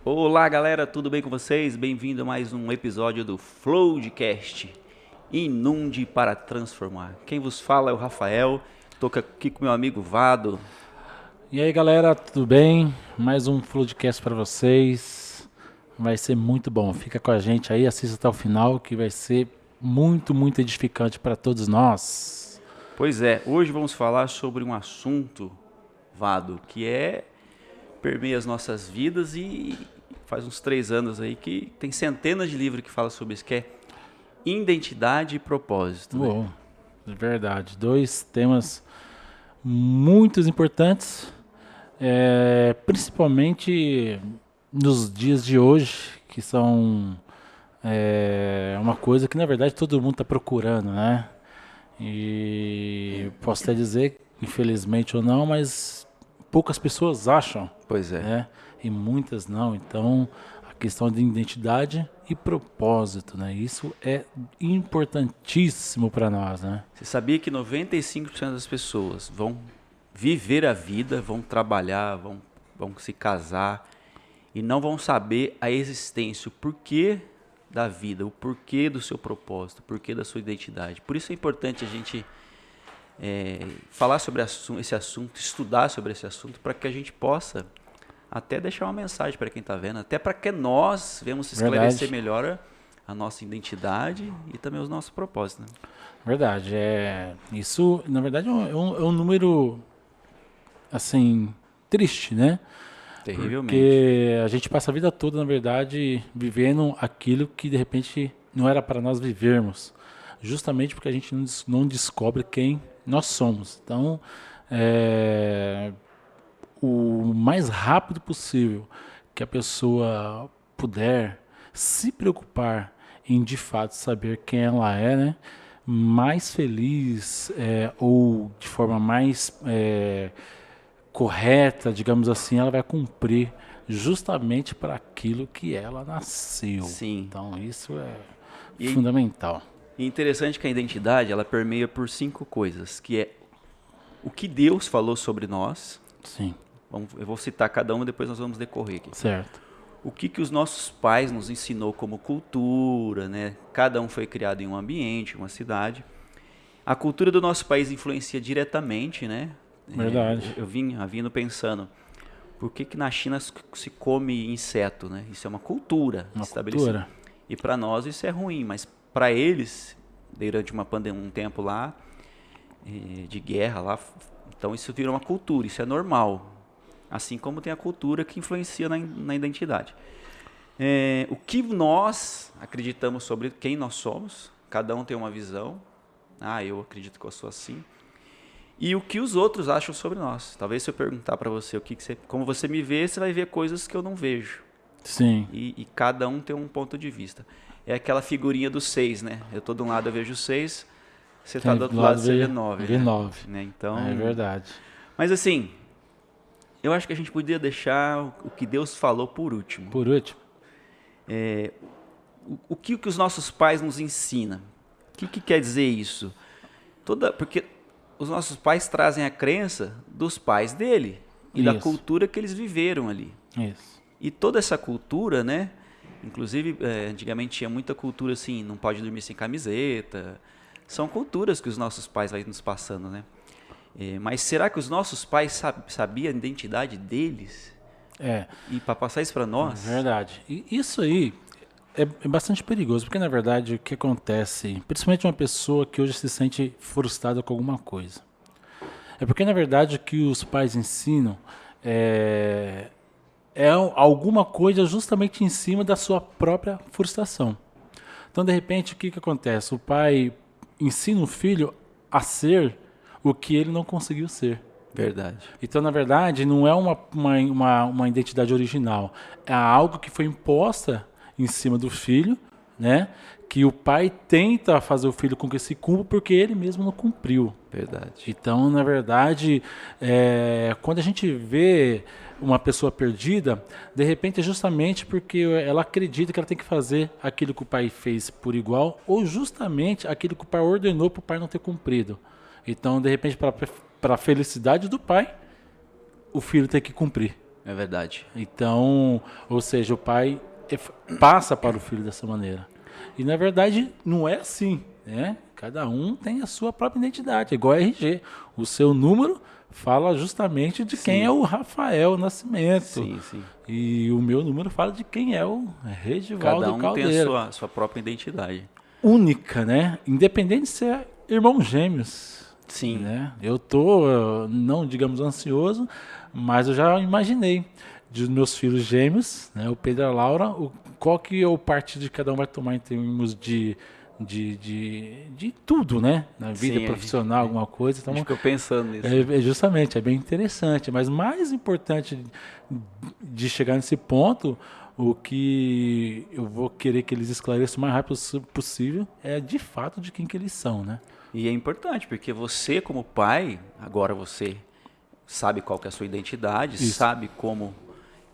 Olá galera, tudo bem com vocês? Bem-vindo a mais um episódio do Flowcast. Inunde para transformar. Quem vos fala é o Rafael, estou aqui com meu amigo Vado. E aí galera, tudo bem? Mais um Floodcast para vocês. Vai ser muito bom. Fica com a gente aí, assista até o final que vai ser muito edificante para todos nós. Pois é, hoje vamos falar sobre um assunto, Vado, que permeia as nossas vidas e faz uns 3 anos aí que tem centenas de livros que falam sobre isso, que é identidade e propósito. Uou, de verdade. 2 temas muito importantes, principalmente nos dias de hoje, que são uma coisa que na verdade todo mundo está procurando, né? E posso até dizer, infelizmente ou não, mas poucas pessoas acham, Pois é. né? E muitas não. Então, a questão de identidade e propósito, né? Isso é importantíssimo para nós, né? Você sabia que 95% das pessoas vão viver a vida, vão trabalhar, vão se casar e não vão saber a existência, o porquê da vida, o porquê do seu propósito, o porquê da sua identidade. Por isso é importante a gente falar sobre esse assunto, estudar sobre esse assunto, para que a gente possa até deixar uma mensagem para quem está vendo, até para que nós venhamos esclarecer melhor a nossa identidade e também os nossos propósitos. Né? Verdade. Isso, na verdade, é um número, assim, triste, né? Terrivelmente. Porque a gente passa a vida toda, na verdade, vivendo aquilo que de repente não era para nós vivermos. Justamente porque a gente não descobre quem nós somos. Então, o mais rápido possível que a pessoa puder se preocupar em de fato saber quem ela é, né? Mais feliz ou de forma mais correta, digamos assim, ela vai cumprir justamente para aquilo que ela nasceu. Sim. Então isso é fundamental. E interessante que a identidade ela permeia por 5 coisas, que é o que Deus falou sobre nós. Sim. Eu vou citar cada uma, depois nós vamos decorrer aqui. Certo. O que os nossos pais nos ensinou como cultura, né? Cada um foi criado em um ambiente, uma cidade. A cultura do nosso país influencia diretamente, né? Verdade. Eu vinha pensando, por que na China se come inseto, né? Isso é uma cultura estabelecida. Cultura. E para nós isso é ruim, mas para eles, durante um tempo lá, de guerra lá, então isso vira uma cultura, isso é normal. Assim como tem a cultura que influencia na identidade. O que nós acreditamos sobre quem nós somos, cada um tem uma visão. Eu acredito que eu sou assim. E o que os outros acham sobre nós. Talvez se eu perguntar para você como você me vê, você vai ver coisas que eu não vejo. Sim. E cada um tem um ponto de vista. É aquela figurinha dos 6, né? Eu estou de um lado, eu vejo 6, você está do outro lado, você vê 9. Vê 9. Né? Então, é verdade. Mas assim, eu acho que a gente podia deixar o que Deus falou por último. Por último. O que os nossos pais nos ensinam? O que quer dizer isso? Porque os nossos pais trazem a crença dos pais dele e da cultura que eles viveram ali. Isso. E toda essa cultura, né? Inclusive, antigamente tinha muita cultura assim, não pode dormir sem camiseta. São culturas que os nossos pais vão nos passando, né? Mas será que os nossos pais sabiam a identidade deles? E para passar isso para nós? É verdade. E isso aí é bastante perigoso, porque na verdade o que acontece, principalmente uma pessoa que hoje se sente frustrada com alguma coisa, é porque na verdade o que os pais ensinam é alguma coisa justamente em cima da sua própria frustração. Então de repente o que acontece? O pai ensina o filho a ser o que ele não conseguiu ser. Verdade. Então, na verdade, não é uma identidade original. É algo que foi imposta em cima do filho, né? Que o pai tenta fazer o filho com que se cumpra porque ele mesmo não cumpriu. Verdade. Então, na verdade, quando a gente vê uma pessoa perdida, de repente é justamente porque ela acredita que ela tem que fazer aquilo que o pai fez por igual ou justamente aquilo que o pai ordenou para o pai não ter cumprido. Então, de repente, para a felicidade do pai, o filho tem que cumprir. É verdade. Então, ou seja, o pai passa para o filho dessa maneira. E na verdade não é assim, né? Cada um tem a sua própria identidade, é igual a RG. O seu número fala justamente de quem é Sim. o Rafael Nascimento. Sim, sim. E o meu número fala de quem é o Regivaldo Cada um tem a Caldeira. sua própria identidade. Única, né? Independente de ser irmãos gêmeos. Sim. Né? Eu tô, não digamos ansioso, mas eu já imaginei dos meus filhos gêmeos, né? O Pedro e a Laura, qual que é o parte de cada um vai tomar em termos de tudo, né? Na vida Sim, profissional, alguma coisa. A Então, gente ficou pensando nisso. justamente, é bem interessante. Mas mais importante de chegar nesse ponto, o que eu vou querer que eles esclareçam o mais rápido possível é de fato de quem que eles são, né? E é importante, porque você como pai, agora você sabe qual que é a sua identidade, Isso. sabe como.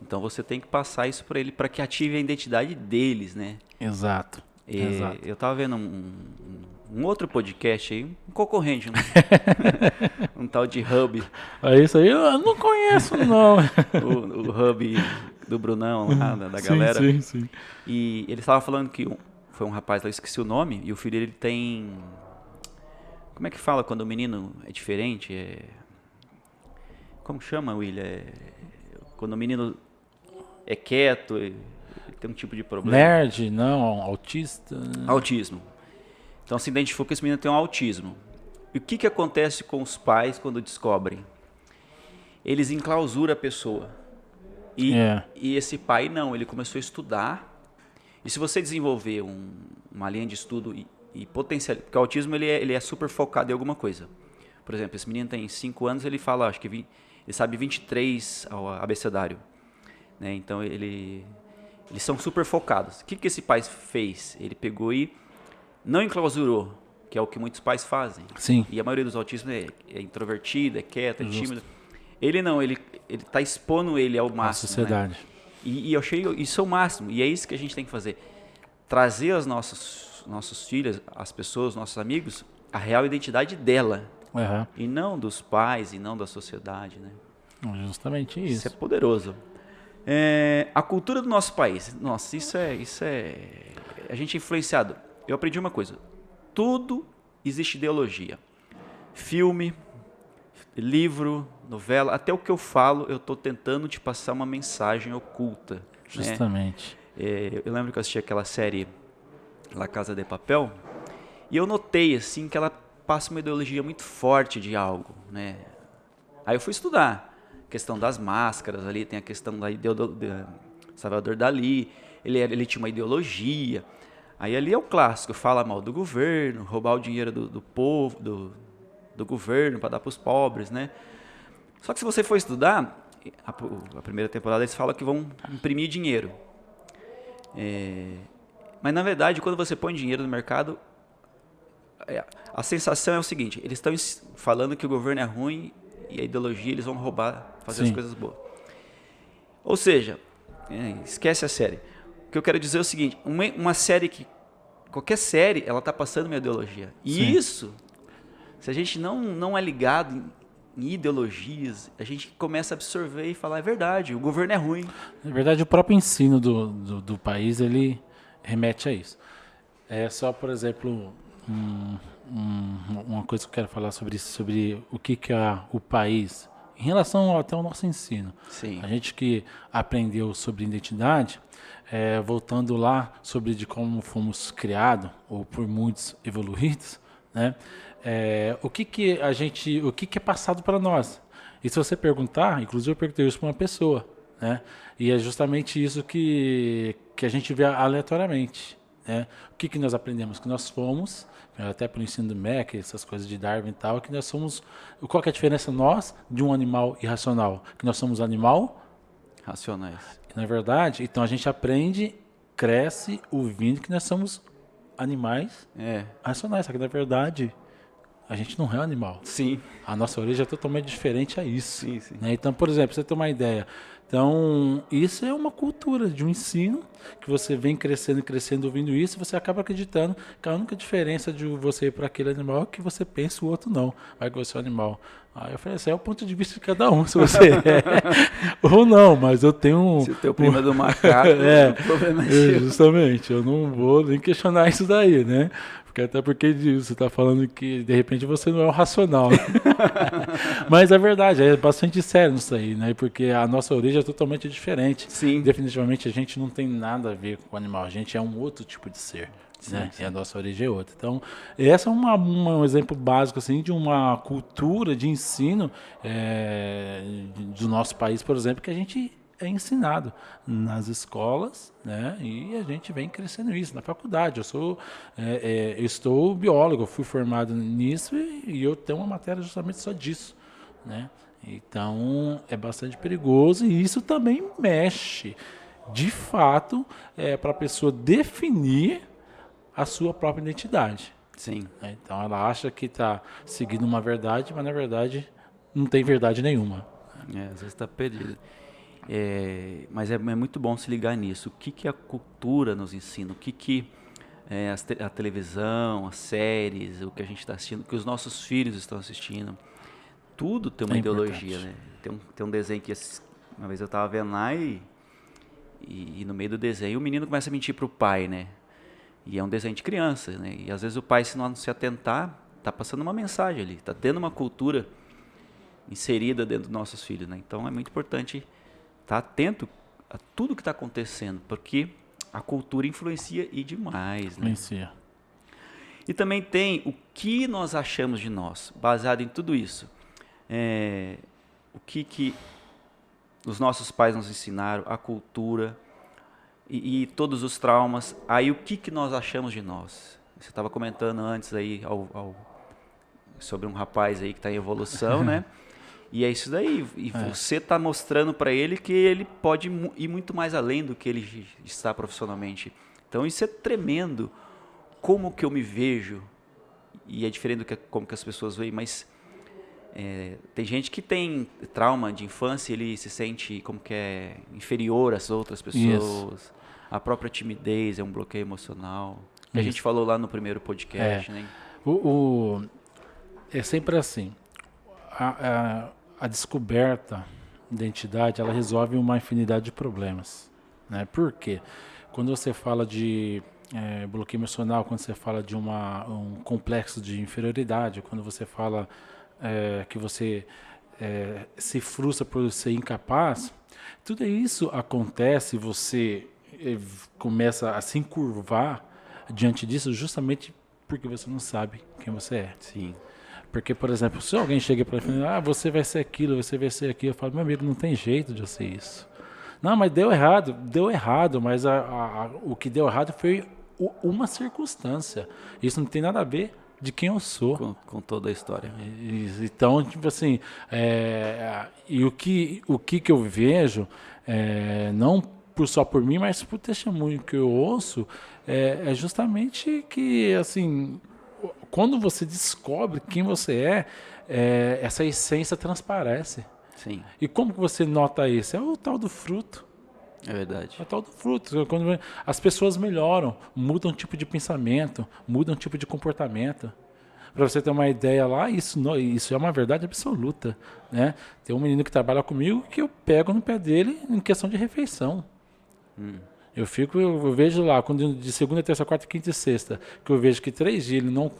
Então você tem que passar isso para ele para que ative a identidade deles, né? Exato. E Exato. eu tava vendo um outro podcast aí, um concorrente, um tal de Hub, É isso aí, eu não conheço, não. o Hub do Brunão lá, da Sim, galera. sim, sim. E ele estava falando que foi um rapaz lá, eu esqueci o nome, e o filho dele tem. Como é que fala quando o menino é diferente? Como chama, William? Quando o menino é quieto, ele tem um tipo de problema. Nerd, não, autista. Autismo. Então se identificou que esse menino tem um autismo. E o que acontece com os pais quando descobrem? Eles enclausuram a pessoa. E esse pai não, ele começou a estudar. E se você desenvolver uma linha de estudo e potencial, porque o autismo ele é super focado em alguma coisa. Por exemplo, esse menino tem 5 anos, ele fala, acho que ele sabe 23 ao abecedário, né? Então eles são super focados. O que esse pai fez? Ele pegou e não enclausurou, que é o que muitos pais fazem. Sim. E a maioria dos autistas é introvertida, é quieta, é tímida. Ele não, ele tá expondo ele ao máximo. A sociedade. Né? E eu achei isso é o máximo. E é isso que a gente tem que fazer. Trazer aos nossos filhos, as pessoas, nossos amigos, a real identidade dela. Uhum. E não dos pais, e não da sociedade. Né? Justamente isso. Isso é poderoso. A cultura do nosso país. Nossa, isso é... A gente é influenciado. Eu aprendi uma coisa. Tudo existe ideologia. Filme, livro, novela, até o que eu falo, eu estou tentando te passar uma mensagem oculta. Justamente. Né? Eu lembro que eu assisti aquela série La Casa de Papel, e eu notei assim que ela passa uma ideologia muito forte de algo. Né? Aí eu fui estudar. A questão das máscaras ali, tem a questão da Salvador Dalí, ele tinha uma ideologia. Aí ali é o clássico, fala mal do governo, roubar o dinheiro do povo, do governo para dar para os pobres, né? Só que se você for estudar, a primeira temporada eles falam que vão imprimir dinheiro. Mas na verdade, quando você põe dinheiro no mercado, a sensação é o seguinte, eles estão falando que o governo é ruim e a ideologia eles vão roubar, fazer as coisas boas. Ou seja, esquece a série. O que eu quero dizer é o seguinte, uma série que, qualquer série, ela está passando uma ideologia. E isso, se a gente não é ligado em ideologias, a gente começa a absorver e falar, é verdade, o governo é ruim. Na verdade, o próprio ensino do país, ele remete a isso. É só, por exemplo, uma coisa que eu quero falar sobre isso, sobre o que é o país, em relação até ao nosso ensino. Sim. A gente que aprendeu sobre identidade, voltando lá sobre de como fomos criados, ou por muitos evoluídos, né? O que é passado para nós? E se você perguntar, inclusive eu perguntei isso para uma pessoa, né? E é justamente isso que a gente vê aleatoriamente, né? O que nós aprendemos? Que nós fomos, até pelo ensino do MEC, essas coisas de Darwin e tal, que nós somos... Qual que é a diferença nós de um animal irracional? Que nós somos animal... Racionais. Na verdade, então a gente aprende, cresce ouvindo que nós somos animais racionais, só que na verdade A gente não é um animal. Sim. A nossa origem é totalmente diferente a isso. Sim, sim. Né? Então, por exemplo, pra você ter uma ideia. Então, isso é uma cultura de um ensino que você vem crescendo e crescendo ouvindo isso, e você acaba acreditando que a única diferença de você ir para aquele animal é que você pensa, o outro não. Vai que você é um animal. Aí eu falei assim, é o ponto de vista de cada um, se você é ou não, mas eu tenho Se o teu primo é do macaco, o problema é seu. justamente, eu não vou nem questionar isso daí, né? Até porque você está falando que de repente você não é o racional. Né? Mas é verdade, é bastante sério isso aí, né? Porque a nossa origem é totalmente diferente. Sim. Definitivamente a gente não tem nada a ver com o animal, a gente é um outro tipo de ser. Sim, Né? sim. E a nossa origem é outra. Então, esse é um exemplo básico assim, de uma cultura de ensino do nosso país, por exemplo, que a gente é ensinado nas escolas, né? E a gente vem crescendo isso na faculdade. Eu estou biólogo, eu fui formado nisso e eu tenho uma matéria justamente só disso, né? Então é bastante perigoso e isso também mexe, de fato, para a pessoa definir a sua própria identidade. Sim. Né? Então ela acha que está seguindo uma verdade, mas na verdade não tem verdade nenhuma. Às vezes está perdido. Mas é muito bom se ligar nisso. O que a cultura nos ensina? O que a televisão, as séries, o que a gente está assistindo, o que os nossos filhos estão assistindo. Tudo tem uma ideologia, né? Tem um desenho que uma vez eu estava vendo lá e no meio do desenho o menino começa a mentir pro pai, né? E é um desenho de criança, né? E às vezes o pai, se não se atentar, tá passando uma mensagem ali, tá tendo uma cultura inserida dentro dos nossos filhos, né? Então é muito importante estar atento a tudo que está acontecendo, porque a cultura influencia e demais, né? Influencia. E também tem o que nós achamos de nós, baseado em tudo isso. O que os nossos pais nos ensinaram, a cultura e todos os traumas. Aí o que nós achamos de nós? Você estava comentando antes aí sobre um rapaz aí que está em evolução, né? E é isso daí. E você está mostrando para ele que ele pode ir muito mais além do que ele está profissionalmente. Então isso é tremendo. Como que eu me vejo? E é diferente do que como que as pessoas veem, mas tem gente que tem trauma de infância, ele se sente como que é inferior às outras pessoas. Isso. A própria timidez é um bloqueio emocional. Que a gente falou lá no primeiro podcast, né? É sempre assim. A descoberta da identidade, ela resolve uma infinidade de problemas. Né? Por quê? Quando você fala de bloqueio emocional, quando você fala de um complexo de inferioridade, quando você fala que você se frustra por ser incapaz, tudo isso acontece, você começa a se encurvar diante disso justamente porque você não sabe quem você é. Sim. Porque, por exemplo, se alguém chega para mim e fala, você vai ser aquilo, você vai ser aquilo, eu falo, meu amigo, não tem jeito de eu ser isso. Não, mas deu errado, mas o que deu errado foi uma circunstância. Isso não tem nada a ver de quem eu sou. Com toda a história. Então, tipo assim, e o que eu vejo, não só por mim, mas por testemunho que eu ouço, é justamente que, assim, quando você descobre quem você essa essência transparece. Sim. E como que você nota isso? É o tal do fruto. É verdade. É o tal do fruto. Quando as pessoas melhoram, mudam o tipo de pensamento, mudam o tipo de comportamento. Para você ter uma ideia lá, isso é uma verdade absoluta. Né? Tem um menino que trabalha comigo que eu pego no pé dele em questão de refeição. Eu vejo lá, quando de segunda, terça, quarta, quinta e sexta, que eu vejo que 3 dias ele não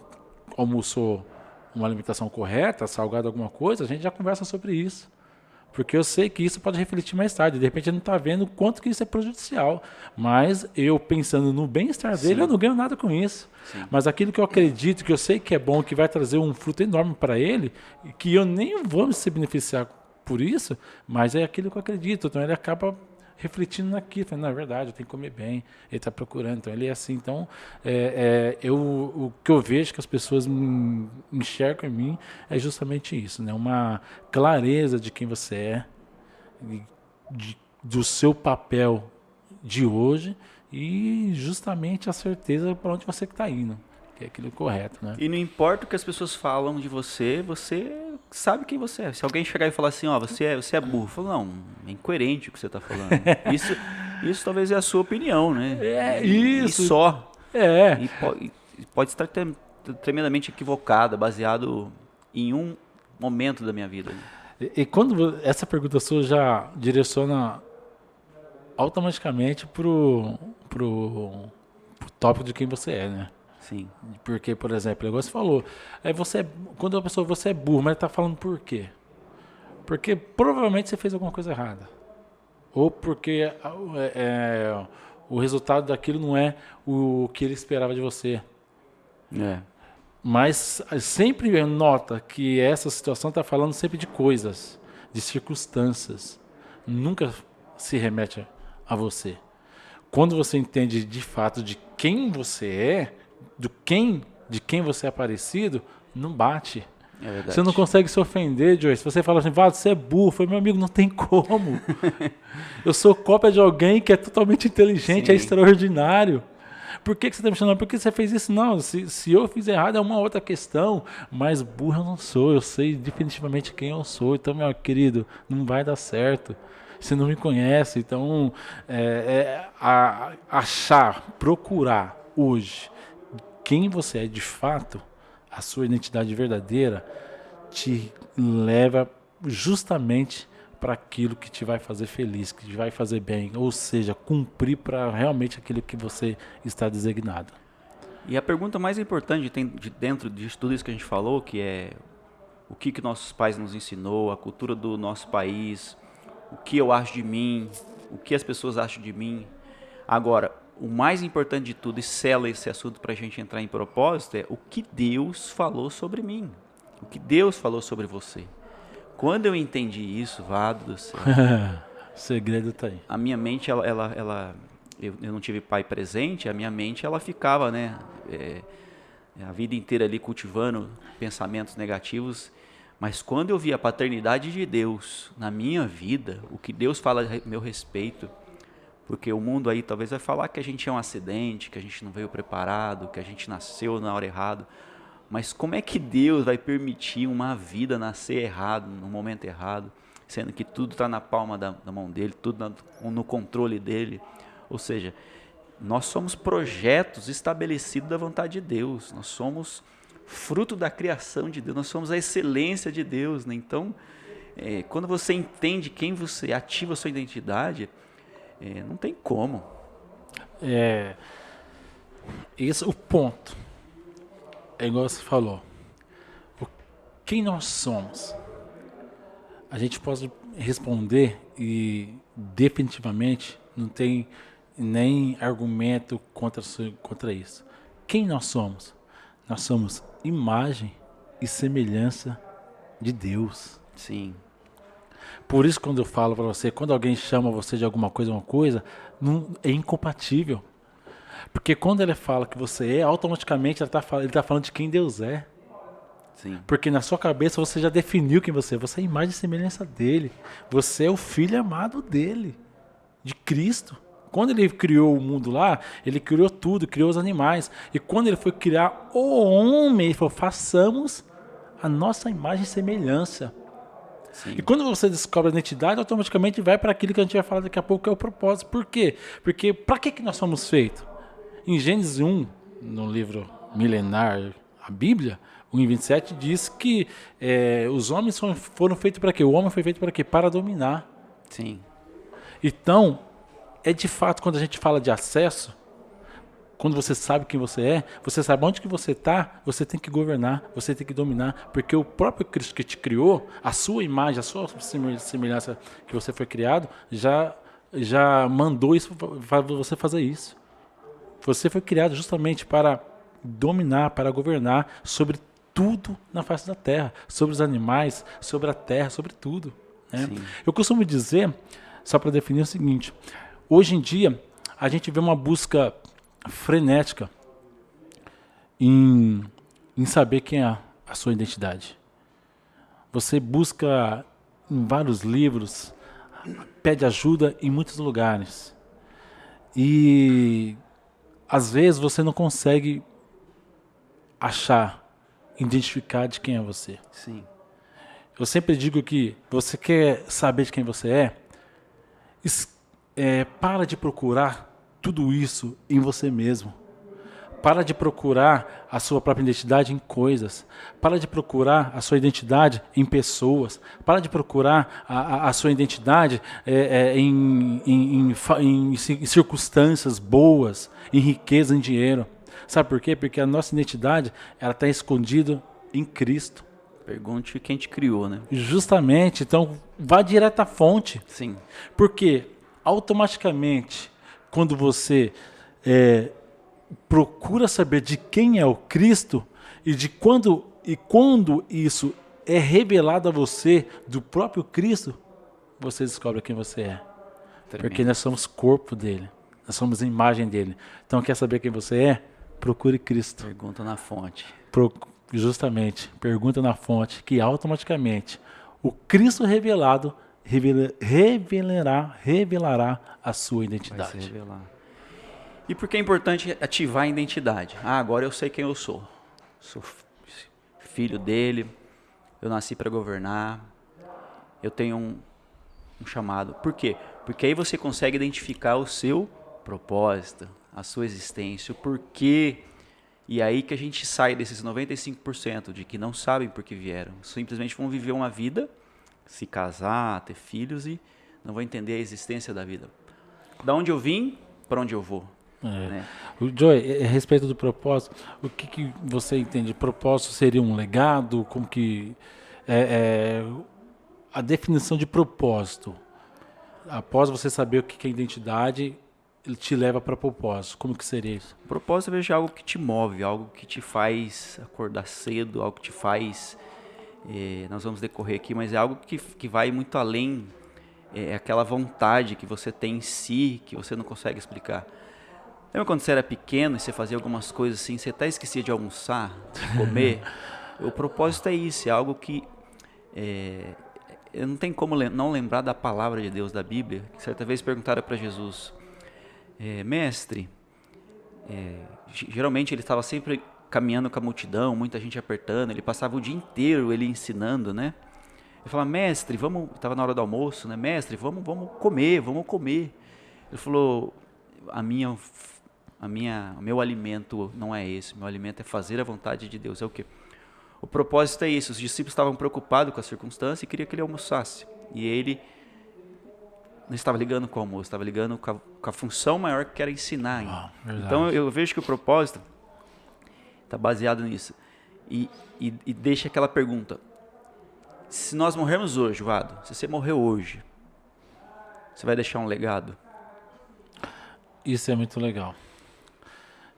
almoçou uma alimentação correta, salgado alguma coisa, a gente já conversa sobre isso. Porque eu sei que isso pode refletir mais tarde. De repente ele não está vendo o quanto que isso é prejudicial. Mas eu pensando no bem-estar dele, eu não ganho nada com isso. Sim. Mas aquilo que eu acredito, que eu sei que é bom, que vai trazer um fruto enorme para ele, que eu nem vou se beneficiar por isso, mas é aquilo que eu acredito. Então ele acaba refletindo naquilo, falando, na verdade, eu tenho que comer bem, ele está procurando, então ele é assim. Então, o que eu vejo que as pessoas enxergam em mim é justamente isso, né? Uma clareza de quem você é, do seu papel de hoje e justamente a certeza para onde você está indo. que é aquilo correto, né? E não importa o que as pessoas falam de você, você sabe quem você é. Se alguém chegar e falar assim, ó, você é burro, fala, não, é incoerente o que você tá falando. Isso talvez é a sua opinião, né? É E isso. só. É. E pode estar tremendamente equivocada, baseado em um momento da minha vida. E quando essa pergunta sua já direciona automaticamente pro tópico de quem você é, né? Sim. Porque, por exemplo, igual você falou, quando a pessoa, você é burro, mas tá falando por quê? Porque provavelmente você fez alguma coisa errada. Ou porque o resultado daquilo não é o que ele esperava de você. É. Mas sempre nota que essa situação está falando sempre de coisas, de circunstâncias. Nunca se remete a você. Quando você entende de fato de quem você é, de quem você é parecido, não bate. É verdade. Você não consegue se ofender, Joyce. Se você fala assim, Vado, você é burro. Eu falei, meu amigo, não tem como. Eu sou cópia de alguém que é totalmente inteligente, é extraordinário. Por que você está me chamando? Por que você fez isso? Não, se eu fiz errado é uma outra questão, mas burro eu não sou, eu sei definitivamente quem eu sou. Então, meu querido, não vai dar certo. Você não me conhece, então procurar hoje quem você é de fato, a sua identidade verdadeira, te leva justamente para aquilo que te vai fazer feliz, que te vai fazer bem, ou seja, cumprir para realmente aquilo que você está designado. E a pergunta mais importante dentro de tudo isso que a gente falou, que é o que nossos pais nos ensinou, a cultura do nosso país, o que eu acho de mim, o que as pessoas acham de mim. Agora, o mais importante de tudo, e sela esse assunto para a gente entrar em propósito, é o que Deus falou sobre mim, o que Deus falou sobre você. Quando eu entendi isso, Vado do céu, o segredo está aí. A minha mente, eu não tive pai presente, a minha mente ela ficava, né, a vida inteira ali cultivando pensamentos negativos. Mas quando eu vi a paternidade de Deus na minha vida, o que Deus fala a meu respeito, porque o mundo aí talvez vai falar que a gente é um acidente, que a gente não veio preparado, que a gente nasceu na hora errada. Mas como é que Deus vai permitir uma vida nascer errado, no momento errado, sendo que tudo está na palma da mão dele, tudo no controle dele? Ou seja, nós somos projetos estabelecidos da vontade de Deus, nós somos fruto da criação de Deus, nós somos a excelência de Deus, né? Então, quando você entende quem você é, ativa a sua identidade, não tem como. Esse é o ponto. É igual você falou. Quem nós somos? A gente pode responder e definitivamente não tem nem argumento contra isso. Quem nós somos? Nós somos imagem e semelhança de Deus. Sim. Por isso, quando eu falo para você, quando alguém chama você de alguma coisa, não, é incompatível. Porque quando ele fala que você é, automaticamente ele está falando de quem Deus é. Sim. Porque na sua cabeça você já definiu quem você é. Você é a imagem e semelhança dele. Você é o filho amado dele, de Cristo. Quando ele criou o mundo lá, ele criou tudo, criou os animais. E quando ele foi criar o homem, ele falou, façamos a nossa imagem e semelhança. Sim. E quando você descobre a identidade, automaticamente vai para aquilo que a gente vai falar daqui a pouco, que é o propósito. Por quê? Porque para que nós somos feitos? Em Gênesis 1, no livro milenar, a Bíblia, 1:27, diz que os homens foram feitos para quê? O homem foi feito para quê? Para dominar. Sim. Então, de fato, quando a gente fala de acesso, quando você sabe quem você é, você sabe onde que você está, você tem que governar, você tem que dominar, porque o próprio Cristo que te criou, a sua imagem, a sua semelhança que você foi criado, já mandou isso para você fazer isso. Você foi criado justamente para dominar, para governar sobre tudo na face da terra, sobre os animais, sobre a terra, sobre tudo. Né? Eu costumo dizer, só para definir o seguinte, hoje em dia a gente vê uma busca frenética em saber quem é a sua identidade. Você busca em vários livros, pede ajuda em muitos lugares. E às vezes você não consegue achar, identificar de quem é você. Sim. Eu sempre digo que você quer saber de quem você para de procurar tudo isso em você mesmo. Para de procurar a sua própria identidade em coisas. Para de procurar a sua identidade em pessoas. Para de procurar a sua identidade em circunstâncias boas, em riqueza, em dinheiro. Sabe por quê? Porque a nossa identidade está escondida em Cristo. Pergunte quem te criou, né? Justamente. Então, vá direto à fonte. Sim. Porque automaticamente, quando você procura saber de quem é o Cristo e quando isso é revelado a você do próprio Cristo, você descobre quem você é. Tremendo. Porque nós somos corpo dele, nós somos imagem dele. Então, quer saber quem você é? Procure Cristo. Pergunta na fonte. Justamente, pergunta na fonte, que automaticamente o Cristo revelado revelará a sua Vai identidade. se revelar. E por que é importante ativar a identidade? Agora eu sei quem eu sou. Sou filho dele, eu nasci para governar, eu tenho um chamado. Por quê? Porque aí você consegue identificar o seu propósito, a sua existência, o porquê. E aí que a gente sai desses 95% de que não sabem por que vieram. Simplesmente vão viver uma vida, se casar, ter filhos e não vão entender a existência da vida. Da onde eu vim, para onde eu vou. Né? O Joey, a respeito do propósito, o que você entende? Propósito seria um legado? Como que a definição de propósito? Após você saber o que é identidade, ele te leva para propósito. Como que seria isso? O propósito é ver algo que te move, algo que te faz acordar cedo, algo que te faz... nós vamos decorrer aqui, mas é algo que vai muito além. É aquela vontade que você tem em si, que você não consegue explicar. Lembra quando você era pequeno e você fazia algumas coisas assim, você até esquecia de almoçar, de comer? O propósito é isso, é algo que... eu não tenho como não lembrar da palavra de Deus, da Bíblia. Certa vez perguntaram para Jesus, mestre, geralmente ele estava sempre caminhando com a multidão, muita gente apertando, ele passava o dia inteiro ele ensinando, né? Ele falava, mestre, vamos... Estava na hora do almoço, né? Mestre, vamos comer, vamos comer. Ele falou, o meu alimento não é esse, meu alimento é fazer a vontade de Deus. É o quê? O propósito é isso. Os discípulos estavam preocupados com a circunstância e queriam que ele almoçasse. E ele não estava ligando com o almoço, estava ligando com a função maior que era ensinar. Então eu vejo que o propósito está baseado nisso. E deixa aquela pergunta. Se nós morrermos hoje, Vado, se você morreu hoje, você vai deixar um legado? Isso é muito legal.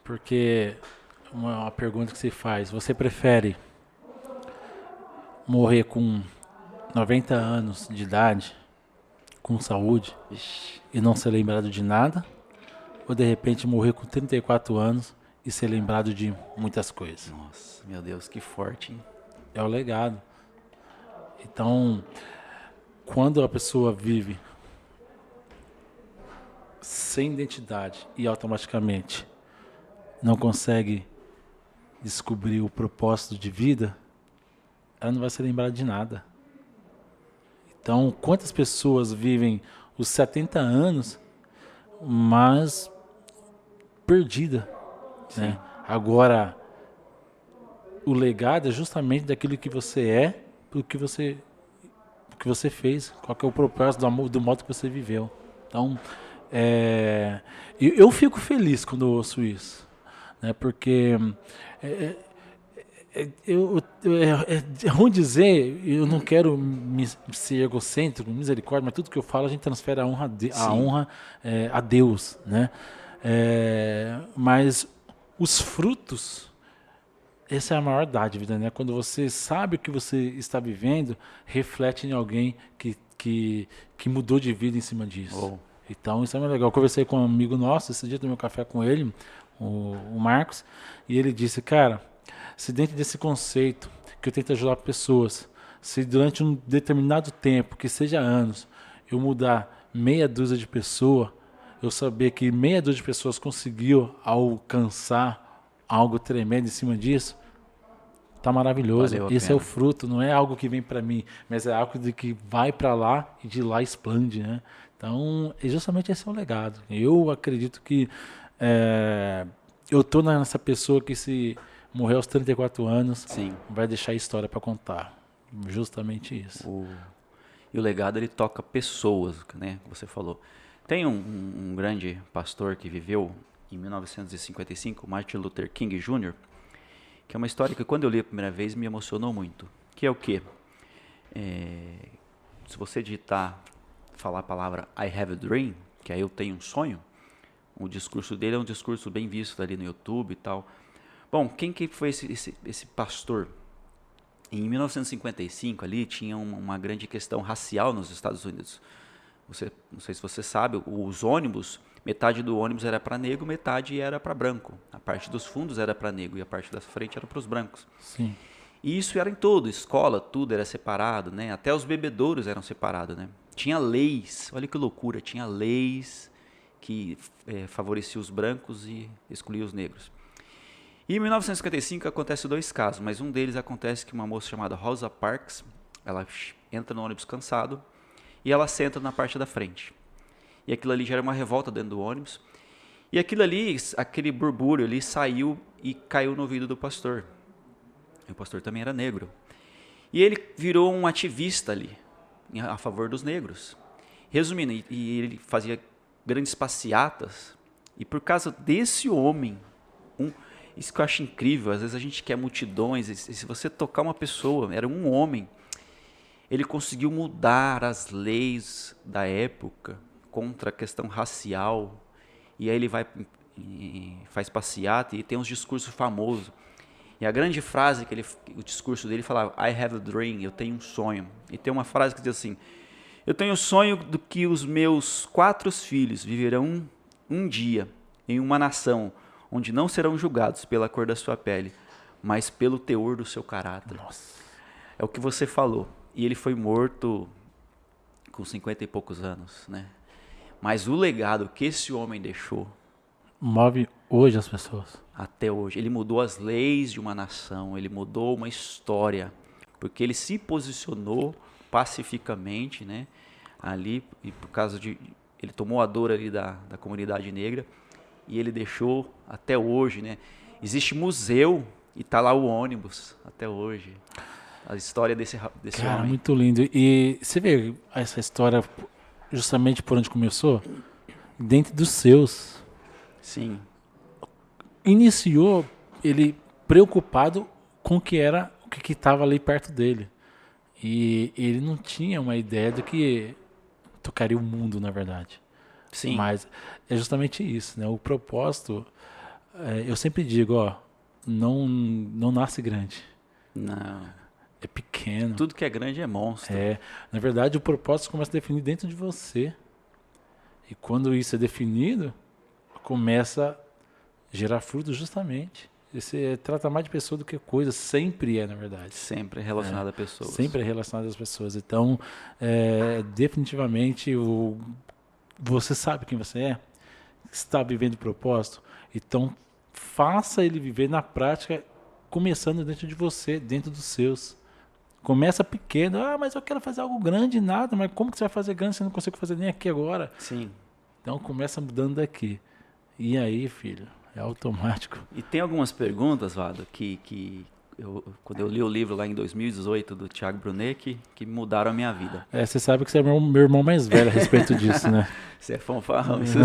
Porque uma pergunta que se faz, você prefere morrer com 90 anos de idade, com saúde, e não ser lembrado de nada? Ou de repente morrer com 34 anos e ser lembrado de muitas coisas? Nossa, meu Deus, que forte, hein? É o legado. Então, quando a pessoa vive sem identidade e automaticamente não consegue descobrir o propósito de vida, ela não vai ser lembrada de nada. Então, quantas pessoas vivem os 70 anos, mas perdida, né? Agora, o legado é justamente daquilo que você é, do que você fez, qual que é o propósito do modo que você viveu. Então, eu fico feliz quando eu ouço isso, né? Porque é ruim dizer, eu não quero ser egocêntrico, misericórdia, mas tudo que eu falo a gente transfere a honra a Deus, né? Mas os frutos, essa é a maior dádiva, né? Quando você sabe o que você está vivendo, reflete em alguém que mudou de vida em cima disso. Oh. Então, isso é muito legal. Eu conversei com um amigo nosso, esse dia tomei um café com ele, o Marcos, e ele disse, cara, se dentro desse conceito que eu tento ajudar pessoas, se durante um determinado tempo, que seja anos, eu mudar meia dúzia de pessoas, eu saber que meia dúzia de pessoas conseguiu alcançar algo tremendo em cima disso, tá maravilhoso. Valeu a Esse é pena. o fruto, não é algo que vem para mim, mas é algo de que vai para lá e de lá expande, né? Então, justamente esse é o legado. Eu acredito que eu tô nessa pessoa que se morrer aos 34 anos, Sim. vai deixar história para contar. Justamente isso. E o legado, ele toca pessoas, né? Você falou. Tem um grande pastor que viveu em 1955, Martin Luther King Jr., que é uma história que quando eu li a primeira vez me emocionou muito. Que é o quê? Se você digitar, falar a palavra I have a dream, que é eu tenho um sonho, o discurso dele é um discurso bem visto ali no YouTube e tal. Bom, quem que foi esse pastor? Em 1955 ali tinha uma grande questão racial nos Estados Unidos. Não sei se você sabe, os ônibus, metade do ônibus era para negro, metade era para branco. A parte dos fundos era para negro e a parte da frente era para os brancos. Sim. E isso era em todo, escola, tudo era separado, né? Até os bebedouros eram separados, né? Tinha leis, olha que loucura, tinha leis que favoreciam os brancos e excluía os negros. E em 1955 acontece dois casos, mas um deles acontece que uma moça chamada Rosa Parks, ela entra no ônibus cansado e ela senta na parte da frente. E aquilo ali gera uma revolta dentro do ônibus. E aquilo ali, aquele burbúrio ali saiu e caiu no ouvido do pastor. E o pastor também era negro. E ele virou um ativista ali, a favor dos negros. Resumindo, e ele fazia grandes passeatas. E por causa desse homem, isso que eu acho incrível, às vezes a gente quer multidões, e se você tocar uma pessoa, era um homem, ele conseguiu mudar as leis da época contra a questão racial, e aí ele vai faz passeata e tem uns discursos famosos. E a grande frase que o discurso dele falava, I have a dream, eu tenho um sonho. E tem uma frase que diz assim, eu tenho o sonho do que os meus 4 filhos viverão um dia em uma nação onde não serão julgados pela cor da sua pele, mas pelo teor do seu caráter. Nossa. É o que você falou. E ele foi morto com 50 e poucos anos, né? Mas o legado que esse homem deixou Move hoje as pessoas. até hoje, ele mudou as leis de uma nação, ele mudou uma história, porque ele se posicionou pacificamente, né? Ali, e por causa de... Ele tomou a dor ali da comunidade negra, e ele deixou até hoje, né? Existe museu e tá lá o ônibus até hoje. A história desse Cara, homem. muito lindo. E você vê essa história justamente por onde começou? Dentro dos seus. Sim, Iniciou ele preocupado com o que era, o que estava ali perto dele. E ele não tinha uma ideia do que tocaria o mundo, na verdade. sim. Mas é justamente isso, né? O propósito, eu sempre digo, ó, não nasce grande, Não. é pequeno. Tudo que é grande é monstro. Na verdade, o propósito começa a definir dentro de você. E quando isso é definido, começa a gerar fruto justamente. Você trata mais de pessoa do que coisa, sempre é, na verdade. Sempre relacionado a pessoas. Sempre é relacionado às pessoas. Então, definitivamente, você sabe quem você é, está vivendo o propósito, então faça ele viver na prática, começando dentro de você, dentro dos seus. Começa pequeno, mas eu quero fazer algo grande, nada, mas como que você vai fazer grande se eu não consigo fazer nem aqui agora? Sim. Então começa mudando daqui. E aí, filho, é automático. E tem algumas perguntas, Vado, que quando eu li o livro lá em 2018 do Thiago Brunet, que mudaram a minha vida. Você sabe que você é meu irmão mais velho a respeito disso, né? Você é fanfarrão, isso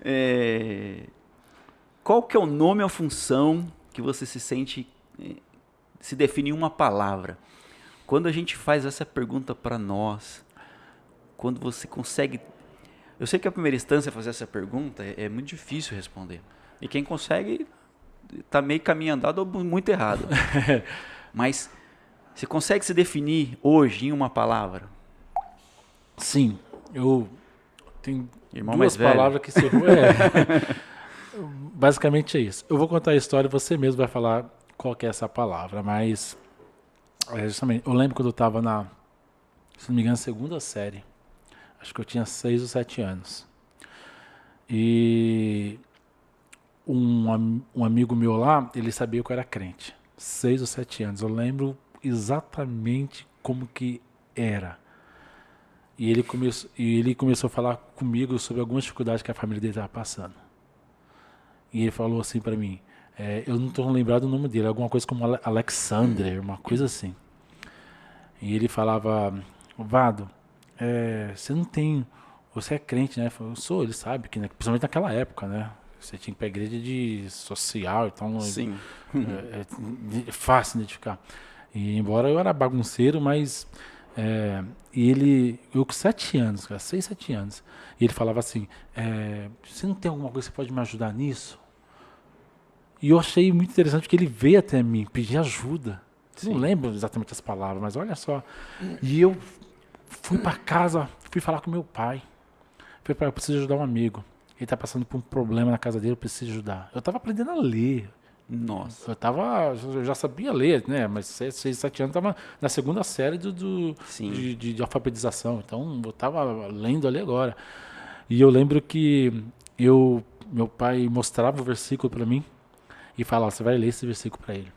aí. Qual que é o nome ou função que você se sente, se define em uma palavra? Quando a gente faz essa pergunta para nós, quando você consegue... Eu sei que a primeira instância fazer essa pergunta é muito difícil responder. E quem consegue está meio caminho andado ou muito errado. Mas você consegue se definir hoje em uma palavra? Sim, eu tenho Irmão duas mais velho. palavras que se... Basicamente é isso. Eu vou contar a história e você mesmo vai falar qual que é essa palavra, mas justamente, eu lembro quando eu estava na, se não me engano, segunda série. Acho que eu tinha 6 ou 7 anos. E um amigo meu lá, ele sabia que eu era crente. 6 ou 7 anos. Eu lembro exatamente como que era. E ele começou a falar comigo sobre algumas dificuldades que a família dele estava passando. E ele falou assim para mim, eu não estou lembrado do nome dele, alguma coisa como Alexander, uma coisa assim. E ele falava, Vado, você é crente, né? Eu falei, eu sou, ele sabe, que, né, principalmente naquela época, né? Você tinha que ir para a igreja de social, então Sim. é fácil identificar. E embora eu era bagunceiro, mas eu com 7 anos, cara, 6, 7 anos, e ele falava assim, você não tem alguma coisa que você pode me ajudar nisso? E eu achei muito interessante porque ele veio até mim pedir ajuda. Sim. Não lembro exatamente as palavras, mas olha só. E eu fui para casa, fui falar com meu pai. Falei, pai, eu preciso ajudar um amigo. Ele tá passando por um problema na casa dele, eu preciso ajudar. Eu tava aprendendo a ler. Nossa. Eu já sabia ler, né? Mas 6, 7 anos tava na segunda série Sim. de alfabetização. Então eu tava lendo ali agora. E eu lembro que meu pai mostrava o versículo para mim e falava, você vai ler esse versículo para ele.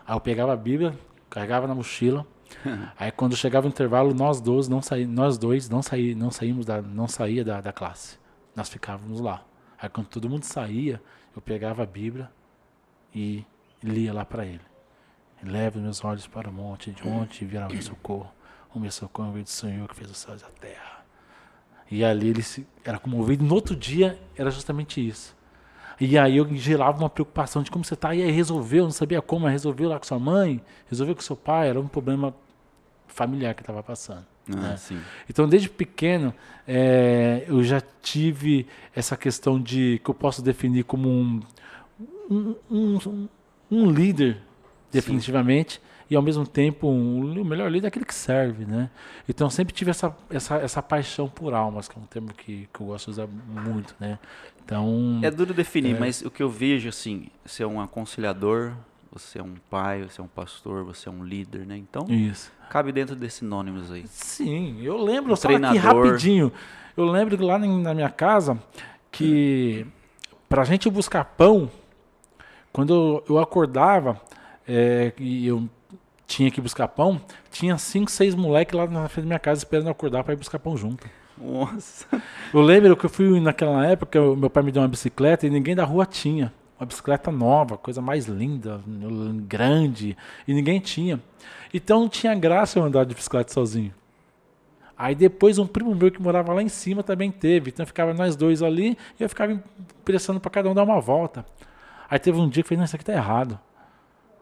Aí eu pegava a Bíblia, carregava na mochila. Aí quando chegava o intervalo, nós dois não saía da classe. Nós ficávamos lá. Aí quando todo mundo saía, eu pegava a Bíblia e lia lá para ele. Leva os meus olhos para o monte, de onde virá o meu socorro. O meu socorro veio do Senhor que fez os céus e a terra. E ali ele era comovido. No outro dia era justamente isso. E aí eu gerava uma preocupação de como você está. E aí resolveu, não sabia como, mas resolveu lá com sua mãe, resolveu com seu pai. Era um problema familiar que estava passando. Né? Sim. Então, desde pequeno, eu já tive essa questão que eu posso definir como um líder, definitivamente. Sim. E, ao mesmo tempo, o melhor líder é aquele que serve. Né? Então, eu sempre tive essa paixão por almas, que é um termo que eu gosto de usar muito. Né? Então, é duro definir, mas o que eu vejo, assim, você é um aconselhador, você é um pai, você é um pastor, você é um líder, né? Então, isso. Cabe dentro desses sinônimos aí. Sim, eu lembro, só aqui rapidinho, eu lembro que lá na minha casa, que pra gente buscar pão, quando eu acordava e eu tinha que buscar pão, tinha 5, 6 moleques lá na frente da minha casa esperando eu acordar para ir buscar pão junto. Nossa. Eu lembro que eu fui naquela época, meu pai me deu uma bicicleta e ninguém da rua tinha. Uma bicicleta nova, coisa mais linda, grande, e ninguém tinha. Então não tinha graça eu andar de bicicleta sozinho. Aí depois um primo meu que morava lá em cima também teve. Então ficava nós dois ali e eu ficava impressionando para cada um dar uma volta. Aí teve um dia que eu falei, não, isso aqui tá errado.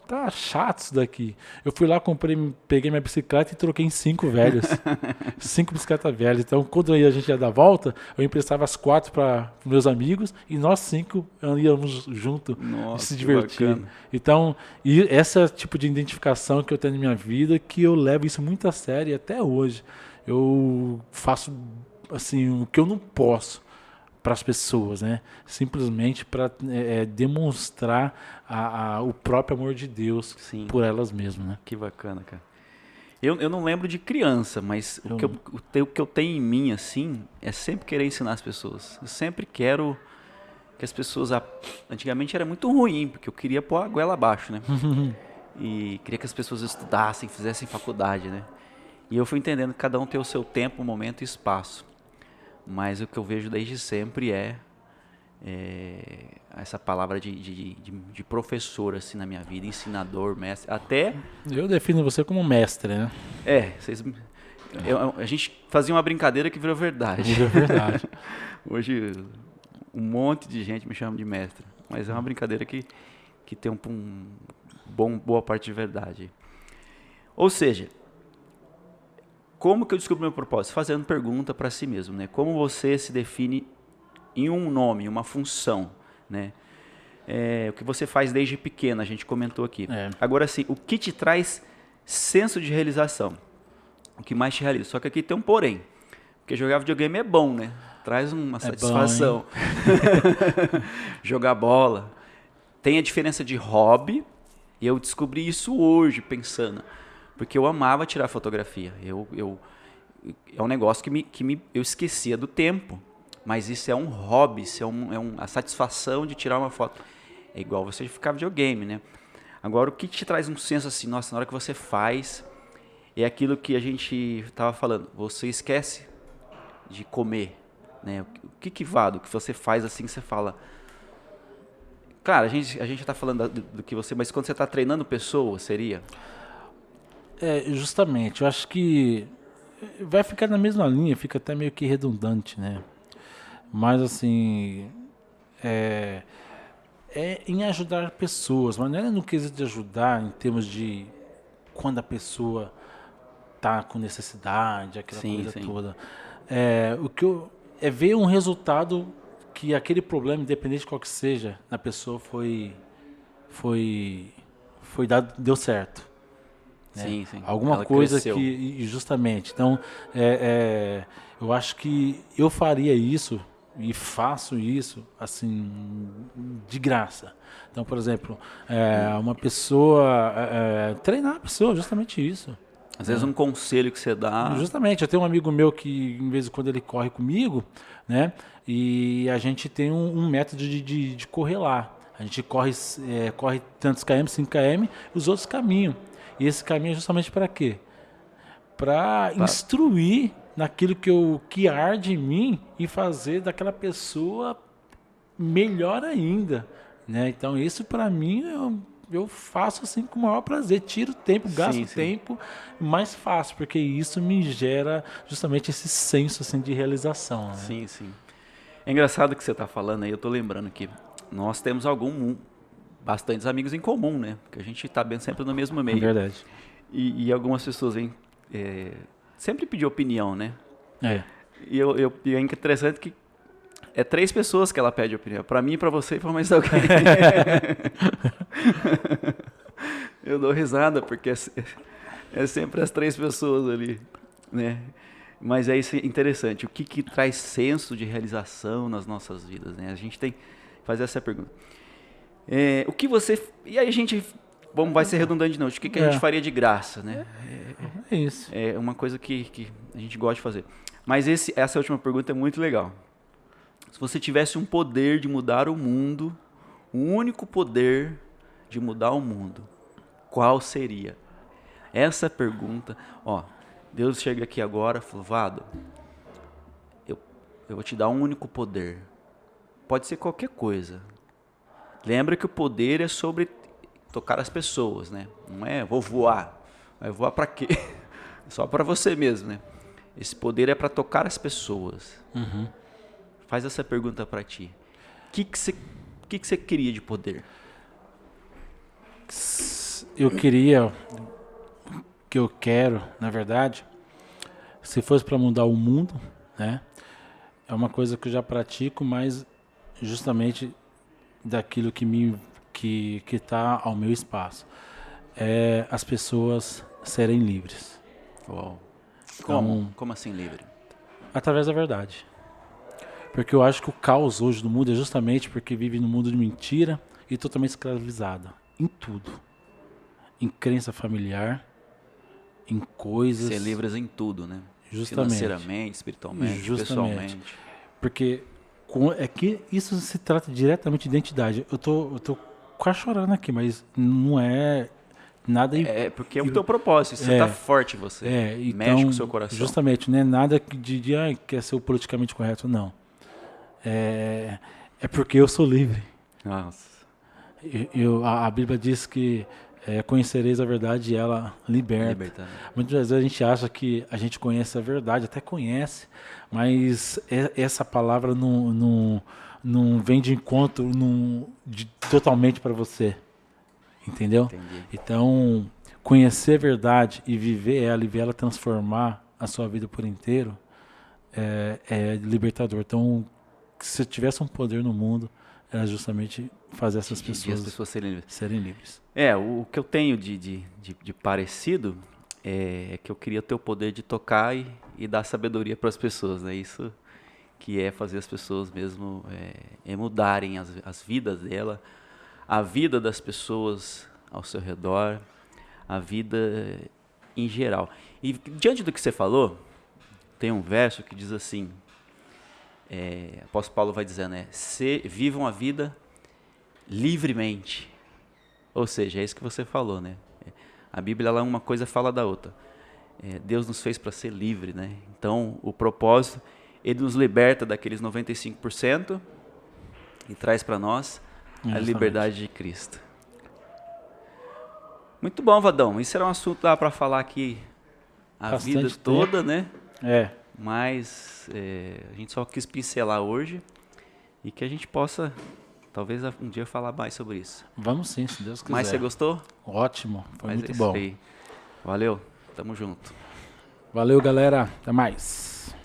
Tá chato isso daqui. Eu fui lá, peguei minha bicicleta e troquei em 5 velhas. 5 bicicletas velhas. Então, quando a gente ia dar volta, eu emprestava as 4 para meus amigos e nós 5 íamos junto e se divertir. Então, e esse é o tipo de identificação que eu tenho na minha vida, que eu levo isso muito a sério até hoje. Eu faço assim o que eu não posso para as pessoas, né? Simplesmente para demonstrar o próprio amor de Deus. Sim. Por elas mesmas, né? Que bacana, cara. Eu não lembro de criança, mas o que eu tenho em mim, assim, é sempre querer ensinar as pessoas. Eu sempre quero que as pessoas... Antigamente era muito ruim, porque eu queria pôr a goela abaixo, né? E queria que as pessoas estudassem, fizessem faculdade, né? E eu fui entendendo que cada um tem o seu tempo, momento e espaço. Mas o que eu vejo desde sempre é essa palavra de professor assim na minha vida, ensinador, mestre, até... Eu defino você como mestre, né? A gente fazia uma brincadeira que virou verdade. Virou verdade. Hoje um monte de gente me chama de mestre, mas é uma brincadeira que tem boa parte de verdade. Ou seja, como que eu descubro meu propósito? Fazendo pergunta para si mesmo, né? Como você se define em um nome, uma função, né? O que você faz desde pequeno, a gente comentou aqui. Agora, assim, o que te traz senso de realização? O que mais te realiza? Só que aqui tem um porém. Porque jogar videogame é bom, né? Traz uma satisfação. Bom, jogar bola. Tem a diferença de hobby, e eu descobri isso hoje, pensando. Porque eu amava tirar fotografia. É um negócio que eu esquecia do tempo. Mas isso é um hobby, isso a satisfação de tirar uma foto. É igual você ficar videogame, né? Agora, o que te traz um senso assim, nossa, na hora que você faz, é aquilo que a gente estava falando, você esquece de comer, né? O que vale, o que você faz assim, que você fala, cara, a gente tá falando do que você, mas quando você tá treinando pessoas, seria? Justamente, eu acho que vai ficar na mesma linha, fica até meio que redundante, né? Mas assim, é, é em ajudar pessoas, mas não é no quesito de ajudar em termos de quando a pessoa tá com necessidade, aquela Sim, coisa sim. toda. O que eu, é ver um resultado que aquele problema, independente de qual que seja, na pessoa foi, foi dado, deu certo, né? Sim, sim. Alguma Ela coisa cresceu. que, justamente, então, eu acho que eu faria isso e faço isso, assim, de graça. Então, por exemplo, uma pessoa, treinar a pessoa, justamente isso. Às vezes Né? um conselho que você dá. Justamente, eu tenho um amigo meu que, em vez em quando, ele corre comigo, né? E a gente tem um método de correr lá. A gente corre tantos km, 5 km, os outros caminham. E esse caminho é justamente para quê? Para Pra- instruir naquilo que arde em mim e fazer daquela pessoa melhor ainda, né? Então isso para mim eu faço assim com o maior prazer, tiro tempo, gasto Sim, sim. tempo, mais fácil, porque isso me gera justamente esse senso assim de realização, né? Sim, sim. É engraçado que você tá falando aí, eu tô lembrando que nós temos bastantes amigos em comum, né? Porque a gente tá bem sempre no mesmo É meio. verdade. E algumas pessoas vêm sempre pedir opinião, né? É. E é interessante que é 3 pessoas que ela pede opinião. Pra mim, pra você e pra mais alguém. Eu dou risada, porque é sempre as 3 pessoas ali, né? Mas é isso interessante. O que traz senso de realização nas nossas vidas, né? A gente tem que fazer essa pergunta. O que você... E aí a gente... Bom, vai ser redundante de novo. O que a gente É, faria de graça, né? é isso. É uma coisa que a gente gosta de fazer. Mas essa última pergunta é muito legal. Se você tivesse um poder de mudar o mundo, um único poder de mudar o mundo, qual seria? Essa pergunta, ó, Deus chega aqui agora e falou, Vado, eu, eu vou te dar um único poder. Pode ser qualquer coisa. Lembra que o poder é sobre tocar as pessoas, né? Não é, vou voar. Vai voar pra quê? Só pra você mesmo, né? Esse poder é pra tocar as pessoas. Faz essa pergunta pra ti. O que você queria de poder? Eu queria, que eu quero, na verdade, se fosse para mudar o mundo, né? É uma coisa que eu já pratico, mas justamente daquilo que tá ao meu espaço. É as pessoas serem livres. Uau. Como? Então, Como assim livre? através da verdade. Porque eu acho que o caos hoje do mundo é justamente porque vive num mundo de mentira e totalmente escravizada. Em tudo. Em crença familiar, em Ser coisas. livres em tudo, né? Justamente. Financeiramente, espiritualmente, Justamente. pessoalmente. Porque é que isso se trata diretamente de identidade. Eu tô quase chorando aqui, mas não é nada. É porque é o teu propósito. Você tá forte em você. Mexe com o Então, seu coração. justamente, não é nada de quer ser o politicamente correto, não. É porque eu sou livre. Nossa. A Bíblia diz que conhecereis a verdade e ela liberta. Libertando. Muitas vezes a gente acha que a gente conhece a verdade, até conhece, mas essa palavra não vem de encontro totalmente para você. Entendeu? Entendi. Então, conhecer a verdade e viver ela e ver ela transformar a sua vida por inteiro é libertador. Então, se eu tivesse um poder no mundo, era justamente fazer essas De as pessoas pessoas serem livres. serem livres. O que eu tenho de parecido é que eu queria ter o poder de tocar e dar sabedoria para as pessoas, né? Isso que é fazer as pessoas mesmo mudarem as vidas dela, a vida das pessoas ao seu redor, a vida em geral. E diante do que você falou, tem um verso que diz assim, apóstolo Paulo vai dizendo, vivam a vida livremente. Ou seja, é isso que você falou, né? A Bíblia, ela, uma coisa fala da outra. Deus nos fez para ser livre, né? Então, o propósito, ele nos liberta daqueles 95% e traz para nós a Justamente. liberdade de Cristo. Muito bom, Vadão. Isso era um assunto que dá para falar aqui a Bastante vida toda, né? É. Mas a gente só quis pincelar hoje e que a gente possa, talvez um dia, falar mais sobre isso. Vamos sim, se Deus quiser. Mas você gostou? Ótimo, foi Mas muito é bom. isso aí. Valeu, tamo junto. Valeu, galera. Até mais.